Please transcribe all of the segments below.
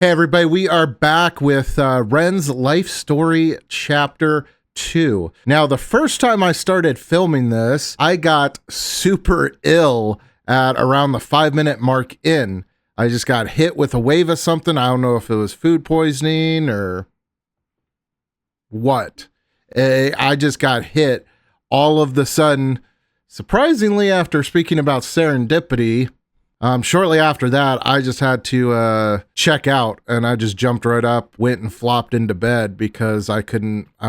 Hey everybody, we are back with Ren's life story chapter 2. Now, the first time I started filming this, I got super ill at around the 5-minute mark in. I just got hit with a wave of something. I don't know if it was food poisoning or what. I just got hit all of the sudden. Surprisingly, after speaking about serendipity, shortly after that, I just had to check out, and I just jumped right up, went and flopped into bed because I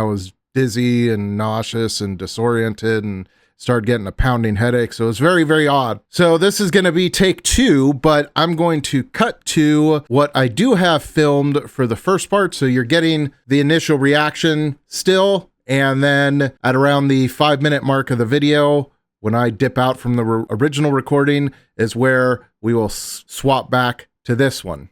was dizzy and nauseous and disoriented and started getting a pounding headache. So it was very, very odd. So this is going to be take 2, but I'm going to cut to what I do have filmed for the first part. So you're getting the initial reaction still, and then at around the 5-minute mark of the video, when I dip out from the original recording, is where we will swap back to this one.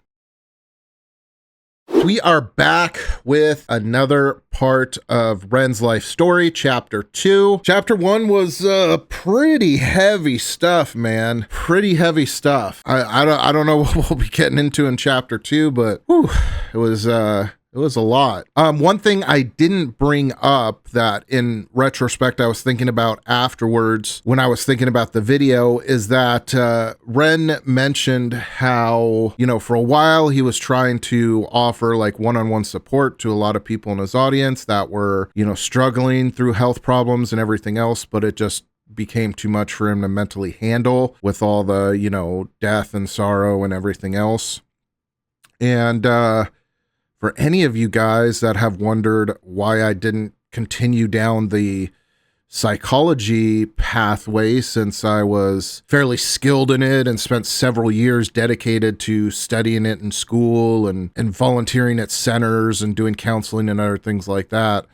We are back with another part of Ren's life story, chapter 2. Chapter 1 was pretty heavy stuff, man. Pretty heavy stuff. I don't know what we'll be getting into in chapter 2, but whew, it was a lot. One thing I didn't bring up that in retrospect I was thinking about afterwards when I was thinking about the video is that Ren mentioned how, for a while he was trying to offer like one-on-one support to a lot of people in his audience that were, struggling through health problems and everything else, but it just became too much for him to mentally handle with all the, death and sorrow and everything else. And, for any of you guys that have wondered why I didn't continue down the psychology pathway since I was fairly skilled in it and spent several years dedicated to studying it in school and volunteering at centers and doing counseling and other things like that,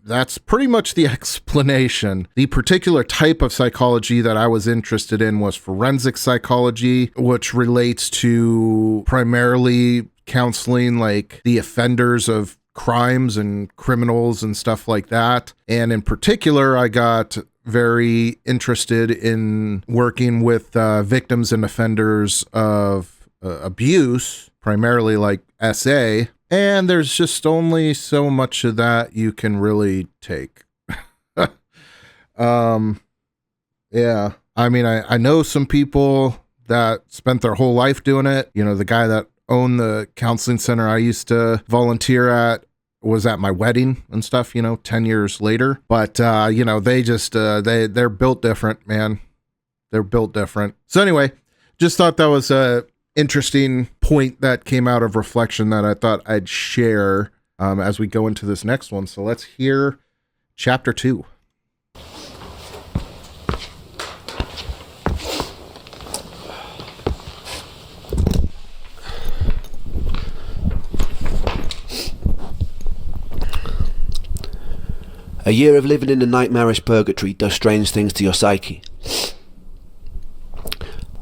that's pretty much the explanation. The particular type of psychology that I was interested in was forensic psychology, which relates to primarily counseling like the offenders of crimes and criminals and stuff like that. And in particular, I got very interested in working with victims and offenders of abuse, primarily like SA. And there's just only so much of that you can really take. Yeah. I mean, I know some people that spent their whole life doing it. The guy that owned the counseling center I used to volunteer at was at my wedding and stuff, 10 years later. But, they just, they're built different, man. They're built different. So anyway, just thought that was a interesting point that came out of reflection that I thought I'd share as we go into this next one. So let's hear chapter 2. A year of living in a nightmarish purgatory does strange things to your psyche.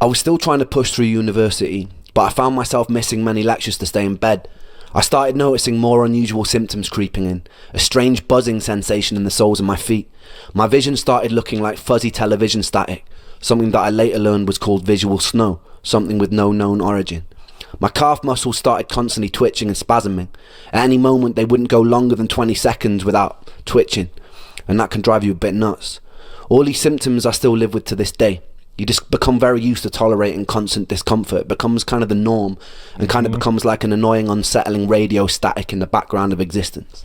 I was still trying to push through university, but I found myself missing many lectures to stay in bed. I started noticing more unusual symptoms creeping in, a strange buzzing sensation in the soles of my feet. My vision started looking like fuzzy television static, something that I later learned was called visual snow, something with no known origin. My calf muscles started constantly twitching and spasming. At any moment they wouldn't go longer than 20 seconds without twitching, and that can drive you a bit nuts. All these symptoms I still live with to this day. You just become very used to tolerating constant discomfort. It becomes kind of the norm and kind of becomes like an annoying, unsettling radio static in the background of existence.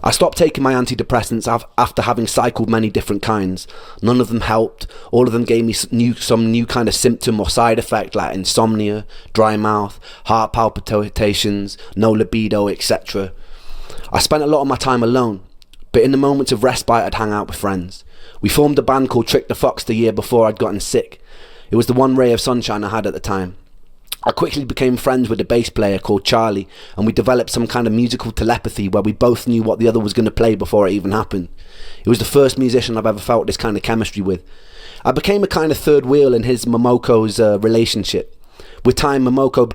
I stopped taking my antidepressants after having cycled many different kinds. None of them helped. All of them gave me some new kind of symptom or side effect like insomnia, dry mouth, heart palpitations, no libido, etc. I spent a lot of my time alone, but in the moments of respite I'd hang out with friends. We formed a band called Trick the Fox the year before I'd gotten sick. It was the one ray of sunshine I had at the time. I quickly became friends with a bass player called Charlie, and we developed some kind of musical telepathy where we both knew what the other was going to play before it even happened. He was the first musician I've ever felt this kind of chemistry with. I became a kind of third wheel in his Momoko's relationship. With time, Momoko...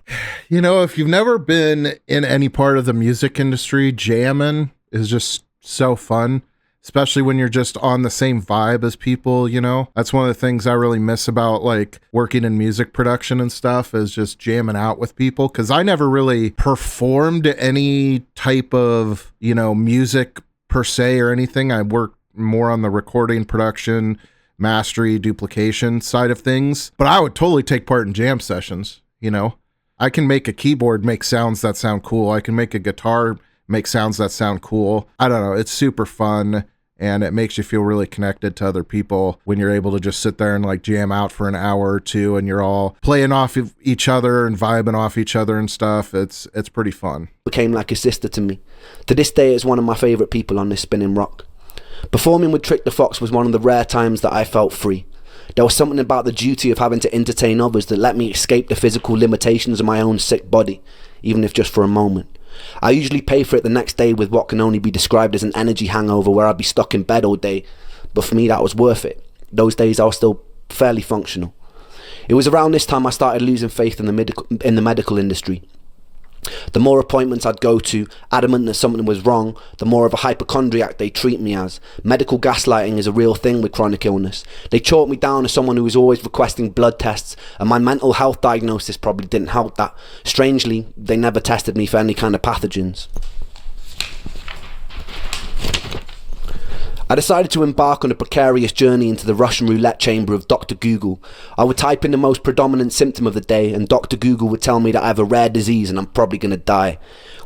if you've never been in any part of the music industry, jamming is just so fun. especially when you're just on the same vibe as people, you know? That's one of the things I really miss about like working in music production and stuff, is just jamming out with people. Cause I never really performed any type of, you know, music per se or anything. I worked more on the recording, production, mastery, duplication side of things, but I would totally take part in jam sessions, you know? I can make a keyboard make sounds that sound cool. I can make a guitar make sounds that sound cool. I don't know. It's super fun, and it makes you feel really connected to other people when you're able to just sit there and like jam out for an hour or two and you're all playing off of each other and vibing off each other and stuff. It's pretty fun. Became like a sister to me. To this day, it's one of my favorite people on this spinning rock. Performing with Trick the Fox was one of the rare times that I felt free. There was something about the duty of having to entertain others that let me escape the physical limitations of my own sick body, even if just for a moment. I usually pay for it the next day with what can only be described as an energy hangover, where I'd be stuck in bed all day, but for me that was worth it. Those days I was still fairly functional. It was around this time I started losing faith in the medical industry. The more appointments I'd go to, adamant that something was wrong, the more of a hypochondriac they treat me as. Medical gaslighting is a real thing with chronic illness. They chalk me down as someone who was always requesting blood tests, and my mental health diagnosis probably didn't help that. Strangely, they never tested me for any kind of pathogens. I decided to embark on a precarious journey into the Russian roulette chamber of Dr. Google. I would type in the most predominant symptom of the day, and Dr. Google would tell me that I have a rare disease and I'm probably going to die.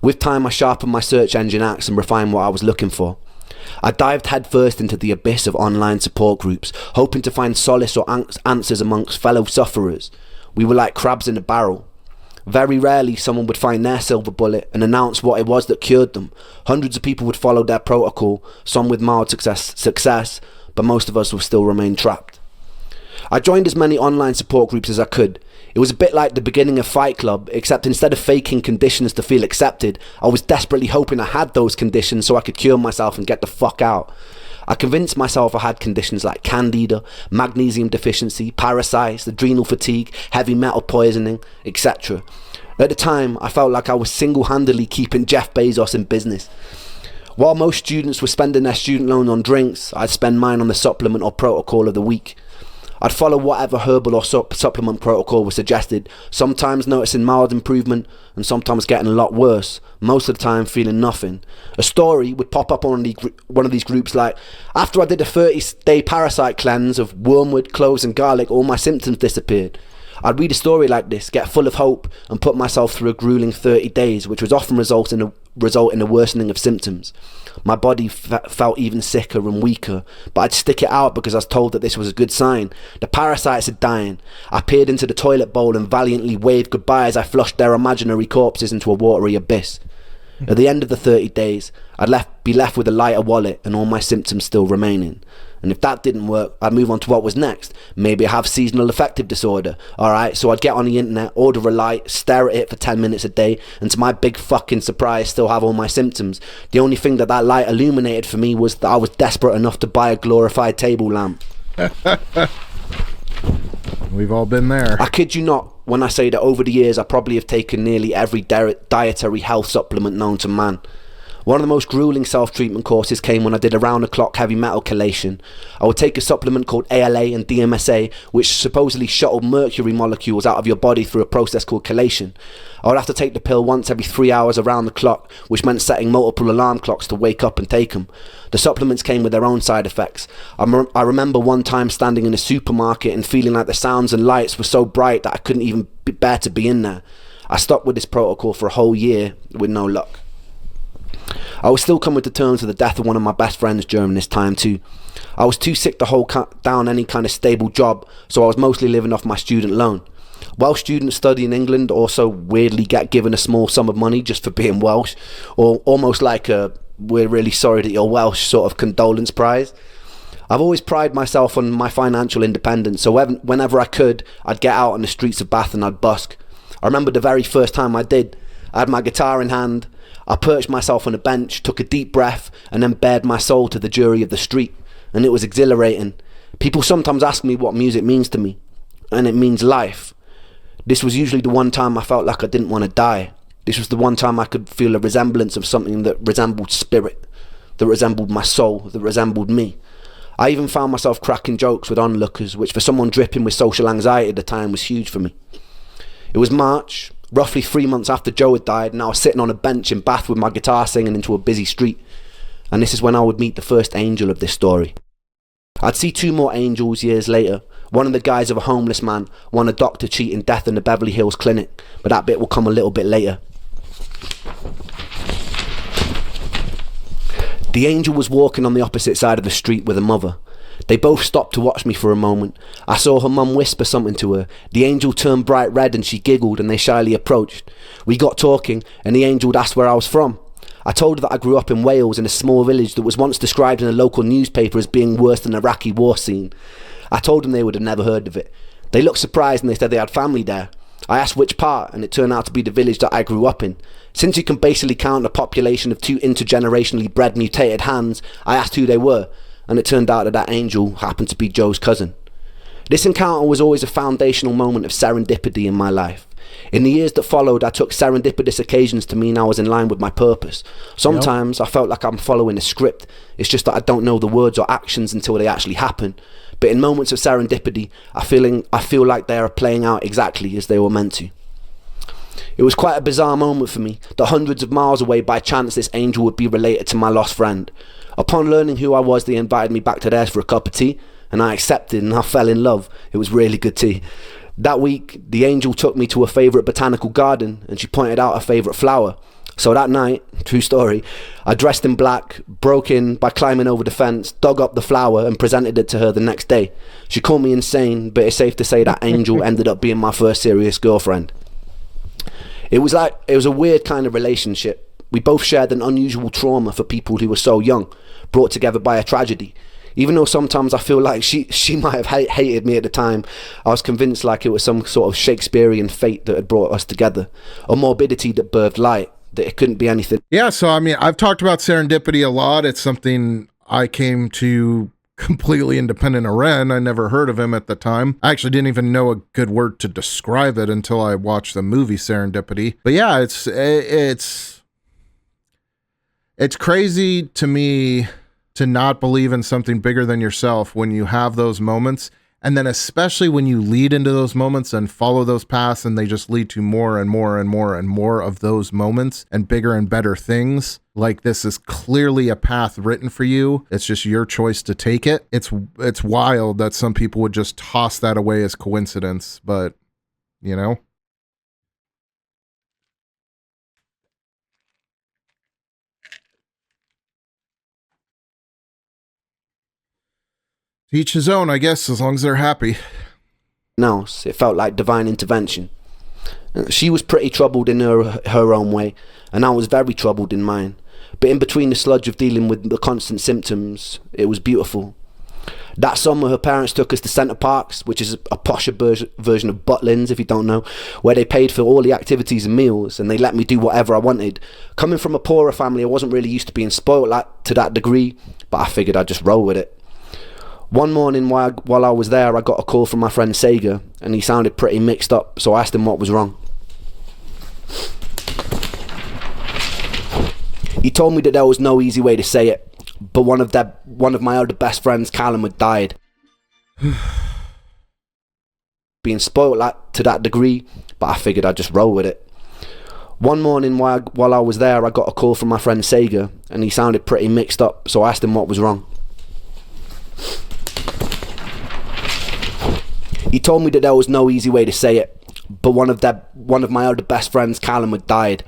With time, I sharpened my search engine axe and refined what I was looking for. I dived headfirst into the abyss of online support groups, hoping to find solace or answers amongst fellow sufferers. We were like crabs in a barrel. Very rarely someone would find their silver bullet and announce what it was that cured them. Hundreds of people would follow their protocol, some with mild success, but most of us will still remain trapped. I joined as many online support groups as I could. It was a bit like the beginning of Fight Club, except instead of faking conditions to feel accepted, I was desperately hoping I had those conditions so I could cure myself and get the fuck out. I convinced myself I had conditions like candida, magnesium deficiency, parasites, adrenal fatigue, heavy metal poisoning, etc. At the time, I felt like I was single-handedly keeping Jeff Bezos in business. While most students were spending their student loan on drinks, I'd spend mine on the supplement or protocol of the week. I'd follow whatever herbal or supplement protocol was suggested, sometimes noticing mild improvement and sometimes getting a lot worse, most of the time feeling nothing. A story would pop up on one of these groups like, after I did a 30-day parasite cleanse of wormwood, cloves and garlic, all my symptoms disappeared. I'd read a story like this, get full of hope and put myself through a grueling 30 days, which would often result in a worsening of symptoms. My body felt even sicker and weaker, but I'd stick it out because I was told that this was a good sign. The parasites are dying. I peered into the toilet bowl and valiantly waved goodbye as I flushed their imaginary corpses into a watery abyss. At the end of the 30 days, I'd be left with a lighter wallet and all my symptoms still remaining. And if that didn't work, I'd move on to what was next. Maybe I have seasonal affective disorder. Alright, so I'd get on the internet, order a light, stare at it for 10 minutes a day, and to my big fucking surprise, still have all my symptoms. The only thing that light illuminated for me was that I was desperate enough to buy a glorified table lamp. We've all been there. I kid you not when I say that over the years I probably have taken nearly every dietary health supplement known to man. One of the most grueling self-treatment courses came when I did a round-the-clock heavy metal chelation. I would take a supplement called ALA and DMSA, which supposedly shuttled mercury molecules out of your body through a process called chelation. I would have to take the pill once every 3 hours around the clock, which meant setting multiple alarm clocks to wake up and take them. The supplements came with their own side effects. I remember one time standing in a supermarket and feeling like the sounds and lights were so bright that I couldn't even bear to be in there. I stopped with this protocol for a whole year with no luck. I was still coming to terms with the death of one of my best friends during this time too. I was too sick to hold down any kind of stable job, so I was mostly living off my student loan. Welsh students study in England also weirdly get given a small sum of money just for being Welsh, or almost like a "we're really sorry that you're Welsh" sort of condolence prize. I've always prided myself on my financial independence, so whenever I could, I'd get out on the streets of Bath and I'd busk. I remember the very first time I did. I had my guitar in hand. I perched myself on a bench, took a deep breath, and then bared my soul to the jury of the street, and it was exhilarating. People sometimes ask me what music means to me, and it means life. This was usually the one time I felt like I didn't want to die. This was the one time I could feel a resemblance of something that resembled spirit. that resembled my soul, that resembled me. I even found myself cracking jokes with onlookers, which for someone dripping with social anxiety at the time was huge for me. It was March, roughly 3 months after Joe had died, and I was sitting on a bench in Bath with my guitar singing into a busy street. And this is when I would meet the first angel of this story. I'd see 2 more angels years later, one in the guise of a homeless man, one a doctor cheating death in the Beverly Hills clinic, but that bit will come a little bit later. The angel was walking on the opposite side of the street with a mother. They both stopped to watch me for a moment. I saw her mum whisper something to her. The angel turned bright red and she giggled and they shyly approached. We got talking and the angel asked where I was from. I told her that I grew up in Wales in a small village that was once described in a local newspaper as being worse than the Iraqi war scene. I told them they would have never heard of it. They looked surprised and they said they had family there. I asked which part and it turned out to be the village that I grew up in. Since you can basically count a population of 2 intergenerationally bred mutated hands, I asked who they were, and it turned out that that angel happened to be Joe's cousin. This encounter was always a foundational moment of serendipity in my life. In the years that followed, I took serendipitous occasions to mean I was in line with my purpose. Sometimes I felt like I'm following a script. It's just that I don't know the words or actions until they actually happen. But in moments of serendipity, I feel like they are playing out exactly as they were meant to. It was quite a bizarre moment for me, that hundreds of miles away by chance this angel would be related to my lost friend. Upon learning who I was, they invited me back to theirs for a cup of tea, and I accepted and I fell in love. It was really good tea. That week, the angel took me to a favourite botanical garden and she pointed out a favourite flower. So that night, true story, I dressed in black, broke in by climbing over the fence, dug up the flower and presented it to her the next day. She called me insane, but it's safe to say that angel ended up being my first serious girlfriend. It was a weird kind of relationship. We both shared an unusual trauma for people who were so young, brought together by a tragedy. Even though sometimes I feel like she might have hated me at the time, I was convinced like it was some sort of Shakespearean fate that had brought us together. A morbidity that birthed light, that it couldn't be anything. Yeah, so I mean, I've talked about serendipity a lot. It's something I came to completely independent of Ren. I never heard of him at the time. I actually didn't even know a good word to describe it until I watched the movie Serendipity. But yeah, it's crazy to me to not believe in something bigger than yourself when you have those moments. And then especially when you lead into those moments and follow those paths and they just lead to more and more and more and more of those moments and bigger and better things. Like this is clearly a path written for you. It's just your choice to take it. It's wild that some people would just toss that away as coincidence, but you know. Each his own, I guess, as long as they're happy. No, it felt like divine intervention. She was pretty troubled in her own way, and I was very troubled in mine. But in between the sludge of dealing with the constant symptoms, it was beautiful. That summer, her parents took us to Centre Parks, which is a posher version of Butlins, if you don't know, where they paid for all the activities and meals, and they let me do whatever I wanted. Coming from a poorer family, I wasn't really used to being spoiled to that degree, but I figured I'd just roll with it. One morning while I was there, I got a call from my friend Sega, and he sounded pretty mixed up, so I asked him what was wrong. He told me that there was no easy way to say it, but one of my other best friends, Callum, had died. Being spoiled to that degree, but I figured I'd just roll with it. One morning while I was there, I got a call from my friend Sega, and he sounded pretty mixed up, so I asked him what was wrong. He told me that there was no easy way to say it, but one of my other best friends, Callum, had died.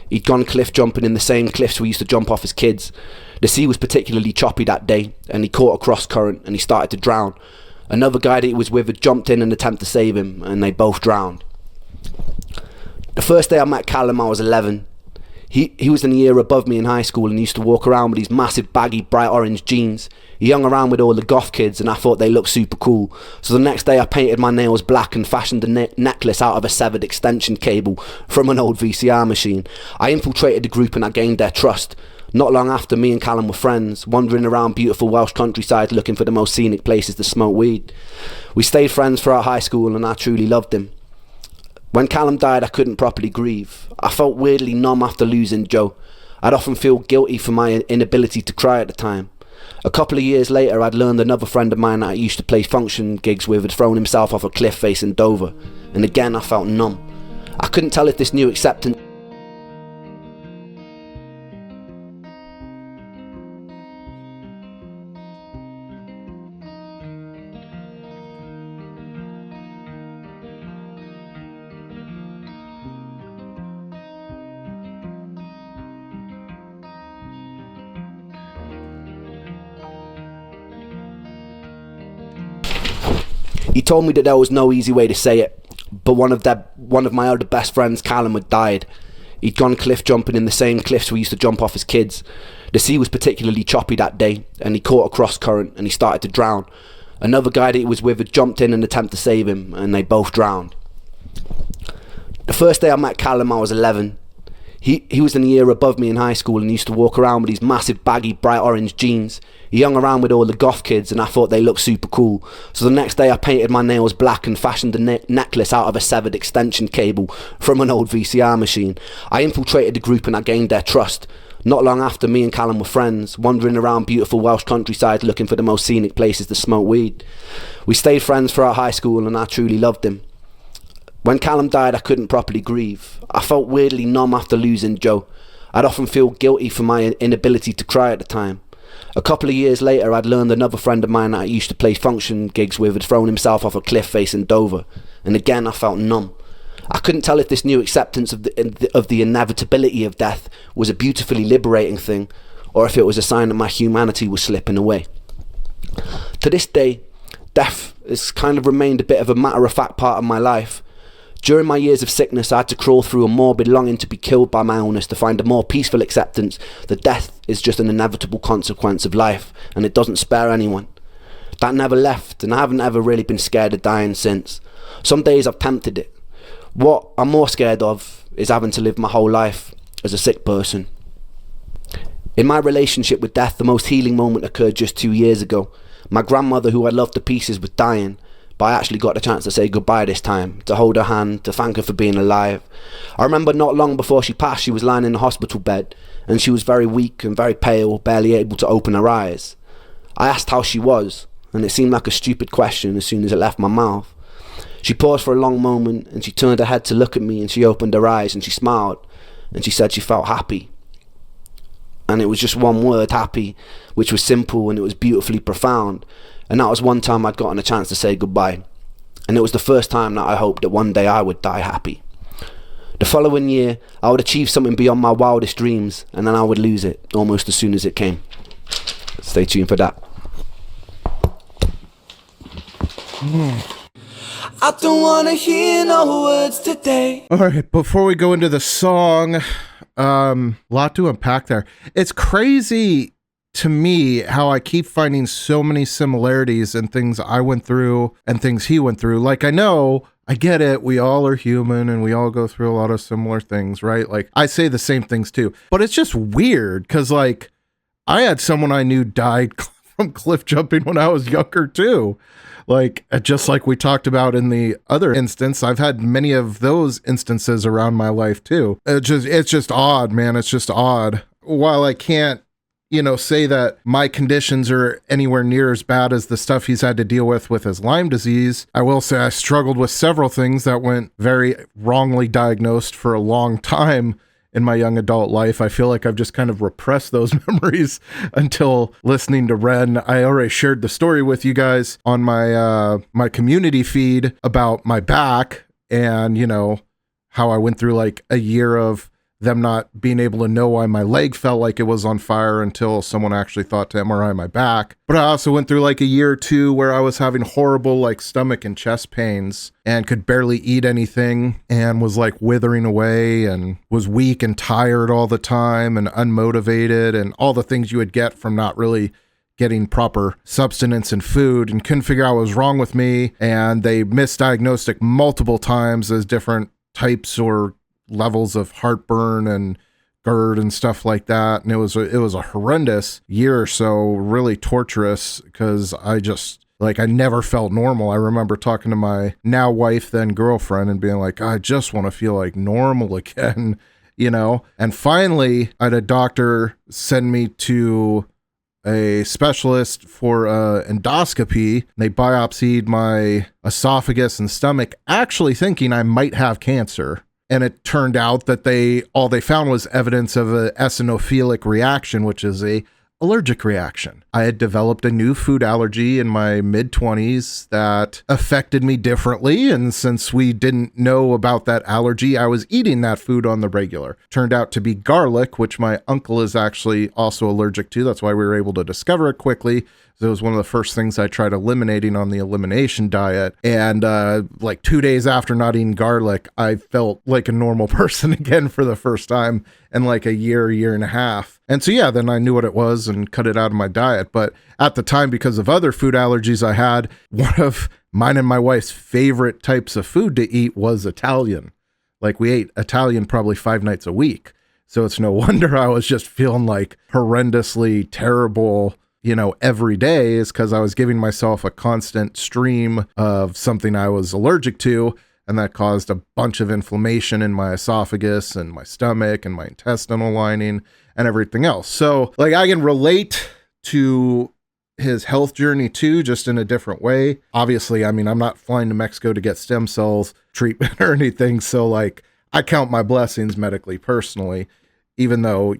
He'd gone cliff jumping in the same cliffs we used to jump off as kids. The sea was particularly choppy that day, and he caught a cross current and he started to drown. Another guy that he was with had jumped in an attempt to save him, and they both drowned. The first day I met Callum, I was 11. He was in a year above me in high school and used to walk around with these massive baggy bright orange jeans. He hung around with all the goth kids and I thought they looked super cool. So the next day I painted my nails black and fashioned a necklace out of a severed extension cable from an old VCR machine. I infiltrated the group and I gained their trust. Not long after, me and Callum were friends, wandering around beautiful Welsh countryside looking for the most scenic places to smoke weed. We stayed friends throughout high school and I truly loved him. When Callum died, I couldn't properly grieve. I felt weirdly numb after losing Joe. I'd often feel guilty for my inability to cry at the time. A couple of years later, I'd learned another friend of mine that I used to play function gigs with had thrown himself off a cliff face in Dover, and again I felt numb. I couldn't tell if this new acceptance He told me that there was no easy way to say it, but one of my other best friends, Callum, had died. He'd gone cliff jumping in the same cliffs we used to jump off as kids. The sea was particularly choppy that day, and he caught a cross current and he started to drown. Another guy that he was with had jumped in an attempt to save him, and they both drowned. The first day I met Callum, I was 11. He was in a year above me in high school and used to walk around with these massive baggy bright orange jeans. He hung around with all the goth kids and I thought they looked super cool. So the next day I painted my nails black and fashioned a necklace out of a severed extension cable from an old VCR machine. I infiltrated the group and I gained their trust. Not long after, me and Callum were friends, wandering around beautiful Welsh countryside looking for the most scenic places to smoke weed. We stayed friends throughout high school and I truly loved him. When Callum died, I couldn't properly grieve. I felt weirdly numb after losing Joe. I'd often feel guilty for my inability to cry at the time. A couple of years later, I'd learned another friend of mine that I used to play function gigs with had thrown himself off a cliff face in Dover, and again I felt numb. I couldn't tell if this new acceptance of the inevitability of death was a beautifully liberating thing, or if it was a sign that my humanity was slipping away. To this day, death has kind of remained a bit of a matter-of-fact part of my life. During my years of sickness, I had to crawl through a morbid longing to be killed by my illness to find a more peaceful acceptance that death is just an inevitable consequence of life and it doesn't spare anyone. That never left, and I haven't ever really been scared of dying since. Some days I've tempted it. What I'm more scared of is having to live my whole life as a sick person. In my relationship with death, the most healing moment occurred just 2 years ago. My grandmother, who I loved to pieces, was dying, but I actually got the chance to say goodbye this time, to hold her hand, to thank her for being alive. I remember not long before she passed, she was lying in a hospital bed, and she was very weak and very pale, barely able to open her eyes. I asked how she was, and it seemed like a stupid question as soon as it left my mouth. She paused for a long moment, and she turned her head to look at me, and she opened her eyes, and she smiled, and she said she felt happy. And it was just one word, happy, which was simple and it was beautifully profound. And that was one time I'd gotten a chance to say goodbye. And it was the first time that I hoped that one day I would die happy. The following year, I would achieve something beyond my wildest dreams, and then I would lose it almost as soon as it came. Stay tuned for that. I don't want to hear no words today. All right, before we go into the song, lot to unpack there. It's crazy to me how I keep finding so many similarities in things I went through and things he went through. Like, I know, I get it. We all are human and we all go through a lot of similar things, right? Like, I say the same things too, but it's just weird because, like, I had someone I knew died from cliff jumping when I was younger too. Like, just like we talked about in the other instance, I've had many of those instances around my life too. It's just odd, man. It's just odd. While I can't, say that my conditions are anywhere near as bad as the stuff he's had to deal with his Lyme disease, I will say I struggled with several things that went very wrongly diagnosed for a long time in my young adult life. I feel like I've just kind of repressed those memories until listening to Ren. I already shared the story with you guys on my my community feed about my back and, how I went through like a year of them not being able to know why my leg felt like it was on fire until someone actually thought to MRI my back. But I also went through like a year or two where I was having horrible like stomach and chest pains and could barely eat anything and was like withering away and was weak and tired all the time and unmotivated and all the things you would get from not really getting proper substance and food, and couldn't figure out what was wrong with me. And they misdiagnosed it multiple times as different types or levels of heartburn and GERD and stuff like that. And it was a horrendous year or so, really torturous, because I never felt normal. I remember talking to my now wife, then girlfriend, and being like, I just want to feel like normal again. And finally, I had a doctor send me to a specialist for endoscopy. They biopsied my esophagus and stomach, actually thinking I might have cancer. And it turned out that all they found was evidence of an eosinophilic reaction, which is a allergic reaction. I had developed a new food allergy in my mid-20s that affected me differently. And since we didn't know about that allergy, I was eating that food on the regular. Turned out to be garlic, which my uncle is actually also allergic to. That's why we were able to discover it quickly. So it was one of the first things I tried eliminating on the elimination diet. And like 2 days after not eating garlic, I felt like a normal person again for the first time in like a year and a half. And so, yeah, then I knew what it was and cut it out of my diet. But at the time, because of other food allergies I had, one of mine and my wife's favorite types of food to eat was Italian. Like we ate Italian probably 5 nights a week. So it's no wonder I was just feeling like horrendously terrible, every day, is because I was giving myself a constant stream of something I was allergic to. And that caused a bunch of inflammation in my esophagus and my stomach and my intestinal lining and everything else. So like I can relate to his health journey too, just in a different way. Obviously, I'm not flying to Mexico to get stem cells treatment or anything. So like I count my blessings medically, personally, even though,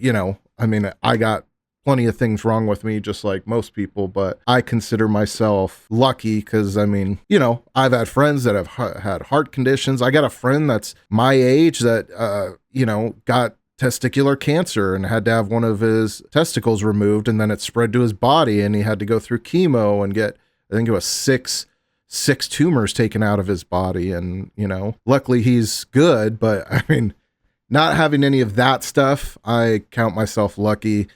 I got plenty of things wrong with me, just like most people, but I consider myself lucky because, I've had friends that have had heart conditions. I got a friend that's my age that, got testicular cancer and had to have one of his testicles removed, and then it spread to his body and he had to go through chemo and get, I think it was six tumors taken out of his body. And, luckily he's good, but not having any of that stuff, I count myself lucky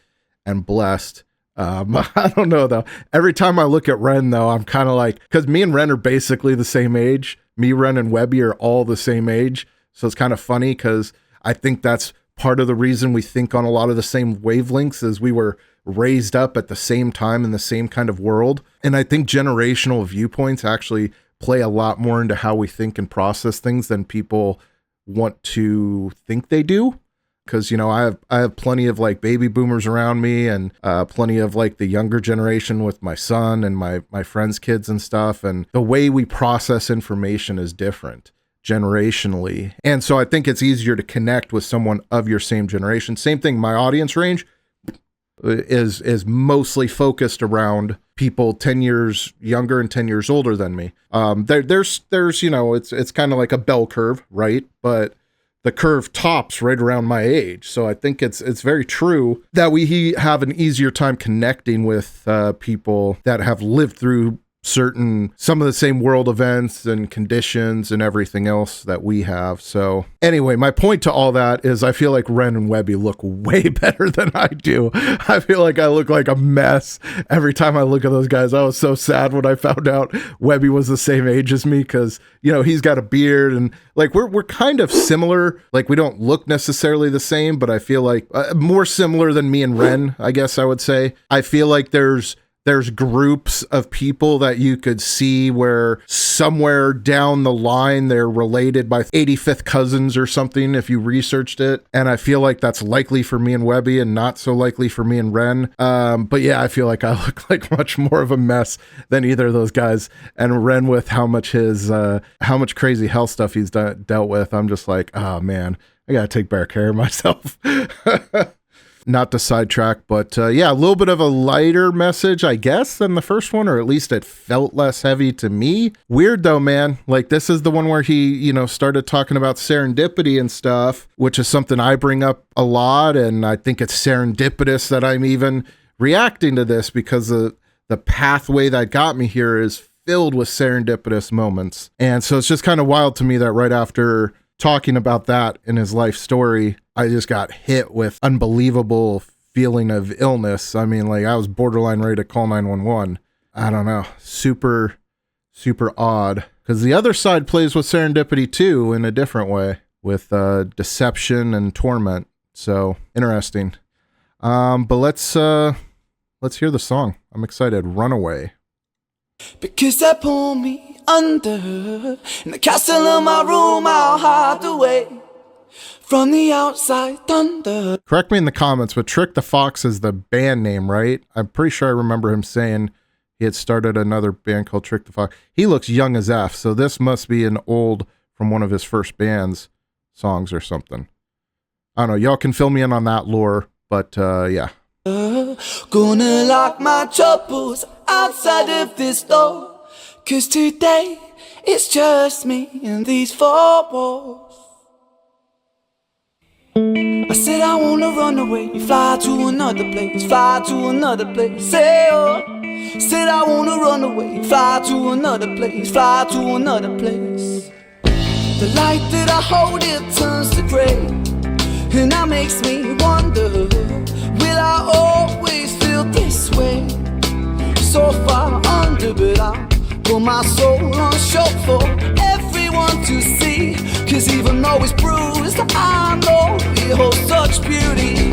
and blessed. I don't know though. Every time I look at Ren though, I'm kind of like, because me and Ren are basically the same age. Me, Ren, and Webby are all the same age. So it's kind of funny because I think that's part of the reason we think on a lot of the same wavelengths, is we were raised up at the same time in the same kind of world. And I think generational viewpoints actually play a lot more into how we think and process things than people want to think they do. Because, I have plenty of like baby boomers around me, and plenty of like the younger generation with my son and my friends' kids and stuff. And the way we process information is different generationally. And so I think it's easier to connect with someone of your same generation. Same thing, my audience range is mostly focused around people 10 years younger and 10 years older than me. There's it's kind of like a bell curve, right? But the curve tops right around my age. So I think it's very true that we have an easier time connecting with people that have lived through some of the same world events and conditions and everything else that we have. So anyway, my point to all that is I feel like Ren and Webby look way better than I do. I feel like I look like a mess every time I look at those guys. I was so sad when I found out Webby was the same age as me, because, he's got a beard and like we're kind of similar. Like we don't look necessarily the same, but I feel like more similar than me and Ren, I guess I would say. I feel like there's groups of people that you could see where somewhere down the line they're related by 85th cousins or something if you researched it. And I feel like that's likely for me and Webby and not so likely for me and Ren. But yeah, I feel like I look like much more of a mess than either of those guys. And Ren, with how much crazy health stuff he's dealt with, I'm just like, oh man, I gotta take better care of myself. Not to sidetrack, but yeah, a little bit of a lighter message, I guess, than the first one, or at least it felt less heavy to me. Weird though, man. Like this is the one where he, started talking about serendipity and stuff, which is something I bring up a lot. And I think it's serendipitous that I'm even reacting to this, because the pathway that got me here is filled with serendipitous moments. And so it's just kind of wild to me that right after talking about that in his life story, I just got hit with unbelievable feeling of illness. I was borderline ready to call 911. I don't know. Super, super odd. Because the other side plays with serendipity too in a different way, with deception and torment. So interesting. But let's hear the song. I'm excited. Runaway. Because they pull me under in the castle of my room, I'll hide away from the outside thunder. Correct me in the comments, but Trick the Fox is the band name, right? I'm pretty sure I remember him saying he had started another band called Trick the Fox. He looks young as F, so this must be an old from one of his first band's songs or something. I don't know. Y'all can fill me in on that lore, but yeah. Gonna lock my troubles outside of this door, 'cause today it's just me and these four walls. I said I wanna run away, fly to another place, fly to another place, say oh. Said I wanna run away, fly to another place, fly to another place. The light that I hold, it turns to gray, and that makes me wonder, will I always feel this way? So far under, but I put my soul on show for everyone to see, 'cause even though it's bruised, I know it holds such beauty.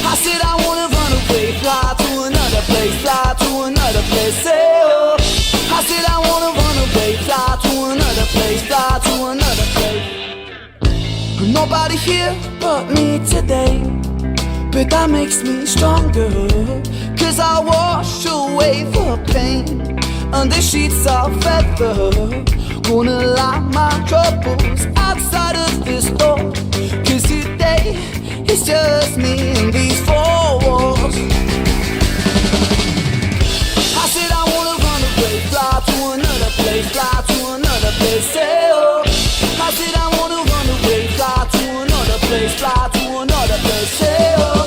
I said I wanna run away, fly to another place, fly to another place, say oh. I said I wanna run away, fly to another place, fly to another place. Nobody here but me today, but that makes me stronger, 'cause I wash away the pain under sheets of feather. Gonna lock my troubles outside of this door, 'cause today it's just me and these four walls. I said I wanna run away, fly to another place, fly to another place, say oh. I said I wanna run away, fly to another place, fly to another place, say oh.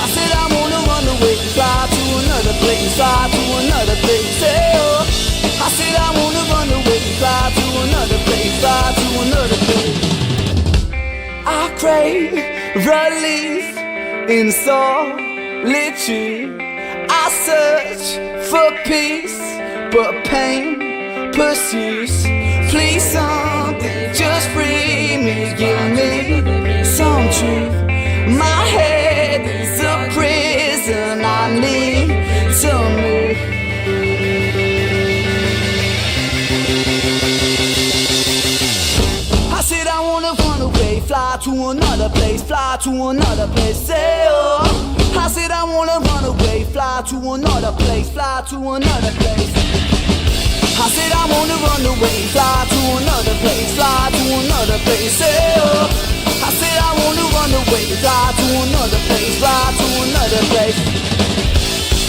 I said I wanna run away, fly to another place, fly to another place, say oh. I said I wanna run away, fly to another place, fly to another place. I crave relief in solitude. I search for peace, but pain pursues. Please something, just free me, give me some truth. My head is a prison, I need to move. I said I wanna run away, fly to another place, fly to another place, say oh. I said I wanna run away, fly to another place, fly to another place. I said I wanna run away, fly to another place, fly to another place, say oh. I said I wanna run away, fly to another place, fly to another place.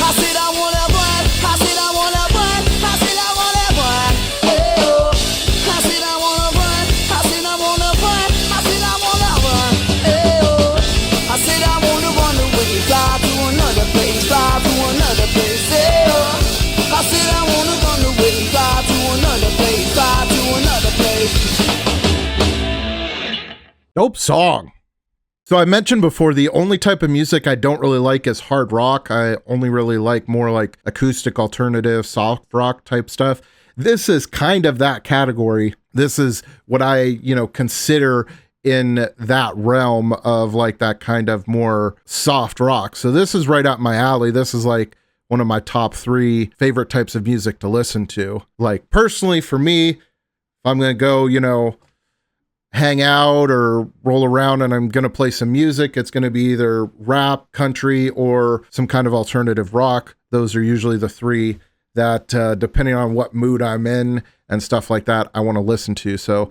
I said I wanna run, I said I wanna run, I said I wanna run, hey oh. I said I wanna run, I said I wanna run, I said I wanna run, hey oh. I said I wanna run away, fly to another place, fly to another place, hey oh. I said I wanna run away, fly to another place, fly to another place. Dope song. So I mentioned before, the only type of music I don't really like is hard rock. I only really like more like acoustic, alternative, soft rock type stuff. This is kind of that category. This is what I, consider in that realm of like that kind of more soft rock. So this is right up my alley. This is like one of my top 3 favorite types of music to listen to. Like personally for me, if I'm going to go, hang out or roll around and I'm going to play some music, it's going to be either rap, country, or some kind of alternative rock. Those are usually the 3 that, depending on what mood I'm in and stuff like that, I want to listen to. So,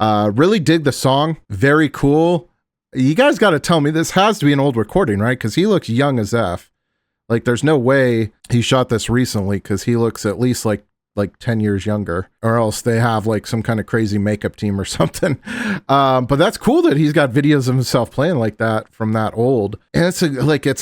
really dig the song. Very cool. You guys got to tell me, this has to be an old recording, right? Because he looks young as F. Like, there's no way he shot this recently, because he looks at least like 10 years younger, or else they have like some kind of crazy makeup team or something. But that's cool that he's got videos of himself playing like that from that old. And it's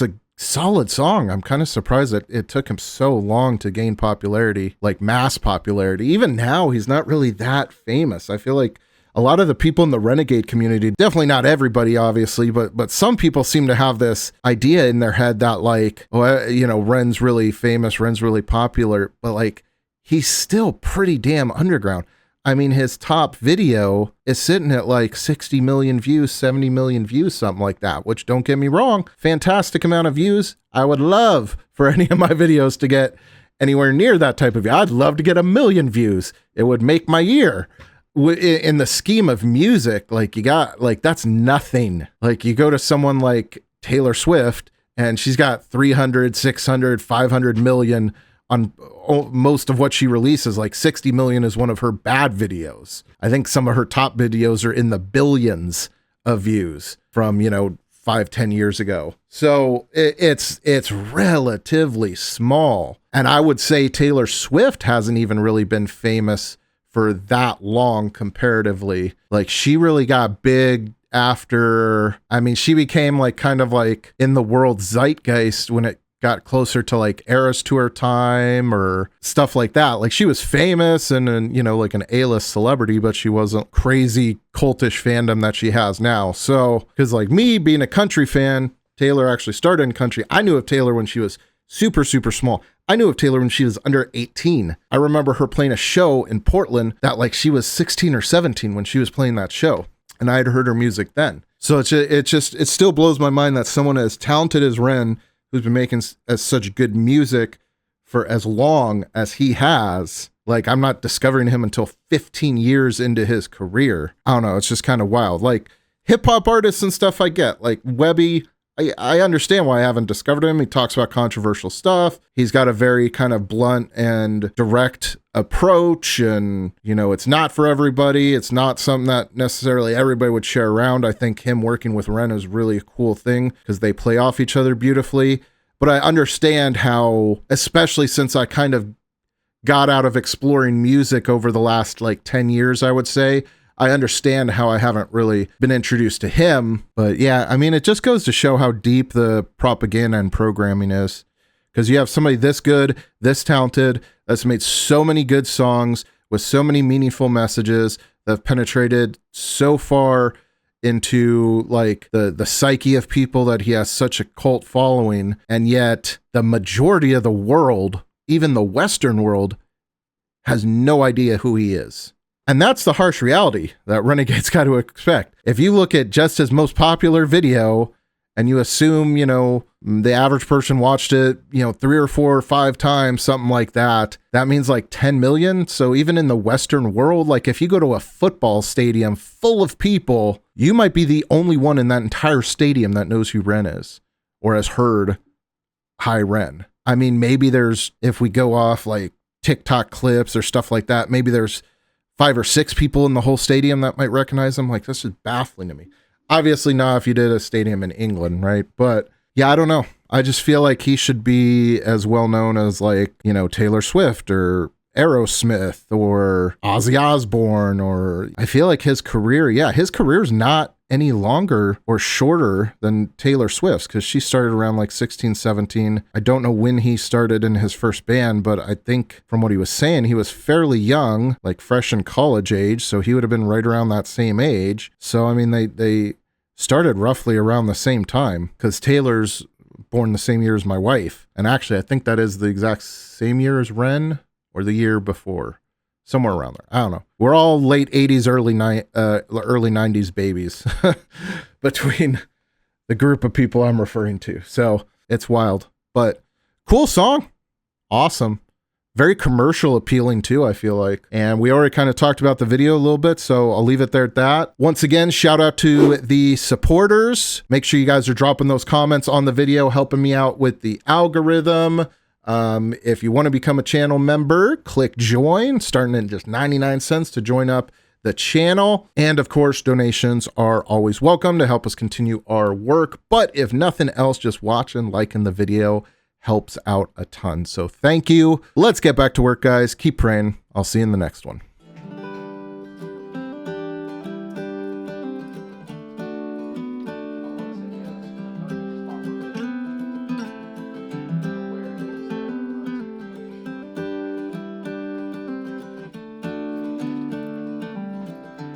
a solid song. I'm kind of surprised that it took him so long to gain popularity, like mass popularity. Even now, he's not really that famous. I feel like a lot of the people in the Renegade community, definitely not everybody, obviously, but some people seem to have this idea in their head that like, Ren's really famous, Ren's really popular, but like, he's still pretty damn underground. I mean, his top video is sitting at like 60 million views, 70 million views, something like that, which, don't get me wrong, fantastic amount of views. I would love for any of my videos to get anywhere near that type of view. I'd love to get 1 million views. It would make my year. in the scheme of music, like you got, like, that's nothing. Like you go to someone like Taylor Swift and she's got 300, 600, 500 million on most of what she releases. Like 60 million is one of her bad videos. I think some of her top videos are in the billions of views from, 5-10 years ago. So it's relatively small. And I would say Taylor Swift hasn't even really been famous for that long comparatively. Like she really got big after, she became like kind of like in the world zeitgeist when it got closer to like Eras Tour time or stuff like that. Like she was famous and like an A-list celebrity, but she wasn't crazy cultish fandom that she has now. So, because like me being a country fan, Taylor actually started in country. I knew of Taylor when she was super, super small. I knew of Taylor when she was under 18. I remember her playing a show in Portland that like she was 16 or 17 when she was playing that show. And I had heard her music then. So it still blows my mind that someone as talented as Ren, who's been making such good music for as long as he has, like I'm not discovering him until 15 years into his career. I don't know. It's just kind of wild. Like hip hop artists and stuff I get, like Webby, I understand why I haven't discovered him. He talks about controversial stuff. He's got a very kind of blunt and direct approach, and it's not for everybody. It's not something that necessarily everybody would share around. I think him working with Ren is really a cool thing because they play off each other beautifully. But I understand how, especially since I kind of got out of exploring music over the last like 10 years, I would say, I understand how I haven't really been introduced to him. But yeah, it just goes to show how deep the propaganda and programming is. Because you have somebody this good, this talented, that's made so many good songs with so many meaningful messages that have penetrated so far into like the psyche of people that he has such a cult following. And yet the majority of the world, even the Western world, has no idea who he is. And that's the harsh reality that Renegade's got to expect. If you look at just his most popular video and you assume, the average person watched it, 3 or 4 or 5 times, something like that, that means like 10 million. So even in the Western world, like if you go to a football stadium full of people, you might be the only one in that entire stadium that knows who Ren is or has heard Hi Ren. Maybe there's, if we go off like TikTok clips or stuff like that, maybe there's 5 or 6 people in the whole stadium that might recognize him. Like, this is baffling to me. Obviously not if you did a stadium in England, right? But yeah, I don't know. I just feel like he should be as well known as like, Taylor Swift or Aerosmith or Ozzy Osbourne, or I feel like his career is not any longer or shorter than Taylor Swift's, because she started around like 16, 17. I don't know when he started in his first band, but I think from what he was saying, he was fairly young, like fresh in college age. So he would have been right around that same age. So, they started roughly around the same time, because Taylor's born the same year as my wife. And actually, I think that is the exact same year as Ren, or the year before. Somewhere around there. I don't know. We're all late 80s, early 90s babies between the group of people I'm referring to. So it's wild, but cool song. Awesome. Very commercial appealing too, I feel like. And we already kind of talked about the video a little bit, so I'll leave it there at that. Once again, shout out to the supporters. Make sure you guys are dropping those comments on the video, helping me out with the algorithm. If you want to become a channel member, click join, starting at just 99 cents to join up the channel. And of course, donations are always welcome to help us continue our work. But if nothing else, just watching, liking the video helps out a ton. So thank you. Let's get back to work, guys. Keep praying. I'll see you in the next one.